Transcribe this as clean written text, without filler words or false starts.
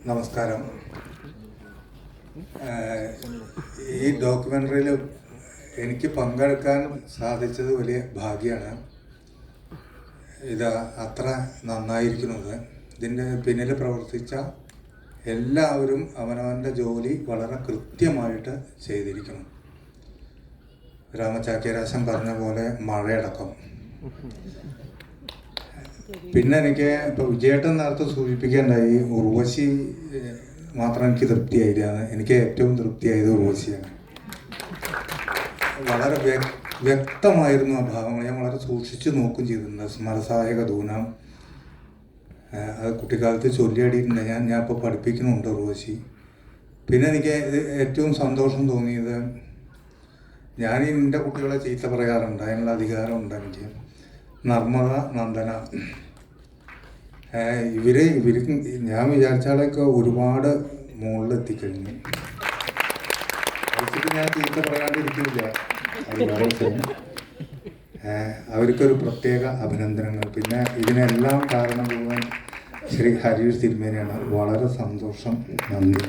നമസ്കാരം. ഈ ഡോക്യുമെൻ്ററിയിൽ എനിക്ക് പങ്കെടുക്കാൻ സാധിച്ചത് വലിയ ഭാഗ്യമാണ്. ഇത് അത്ര നന്നായിരിക്കുന്നത്. ഇതിൻ്റെ പിന്നിൽ പ്രവർത്തിച്ച എല്ലാവരും അവനവൻ്റെ ജോലി വളരെ കൃത്യമായിട്ട് ചെയ്തിരിക്കണം. രാമചാക്യാരാശൻ പറഞ്ഞ പോലെ മഴയടക്കം. പിന്നെ എനിക്ക് ഇപ്പോൾ വിജയേട്ടൻ നേരത്തെ സൂചിപ്പിക്കേണ്ടായി, ഉർവശി മാത്രം എനിക്ക് തൃപ്തിയായില്ല. എനിക്ക് ഏറ്റവും തൃപ്തിയായത് ഉർവശിയാണ്. വളരെ വ്യക്തമായിരുന്നു ആ ഭാവങ്ങൾ. ഞാൻ വളരെ സൂക്ഷിച്ച് നോക്കും ചെയ്തിട്ടുണ്ട്. സ്മരസഹായക ദൂനം അത് കുട്ടിക്കാലത്ത് ചൊല്ലിയടിയിട്ടുണ്ട്. ഞാൻ ഇപ്പോൾ പഠിപ്പിക്കുന്നുണ്ട് ഉർവശി. പിന്നെ എനിക്ക് ഏറ്റവും സന്തോഷം തോന്നിയത്, ഞാൻ എൻ്റെ കുട്ടികളെ ചീത്ത പറയാറുണ്ട്, അതിനുള്ള അധികാരമുണ്ട് എനിക്ക്. നർമ്മദ നന്ദന ഇവർക്ക് ഞാൻ വിചാരിച്ചാലൊക്കെ ഒരുപാട് മുകളിലെത്തിക്കഴിഞ്ഞു. വെച്ചിട്ട് ഞാൻ ചീത്ത പറയാണ്ടിരിക്കില്ല. അവർക്കൊരു പ്രത്യേക അഭിനന്ദനങ്ങൾ. പിന്നെ ഇതിനെല്ലാം കാരണം മുഴുവൻ ശ്രീ ഹരീഷ് തിരുമേനിയാണ്. വളരെ സന്തോഷം. നന്ദി.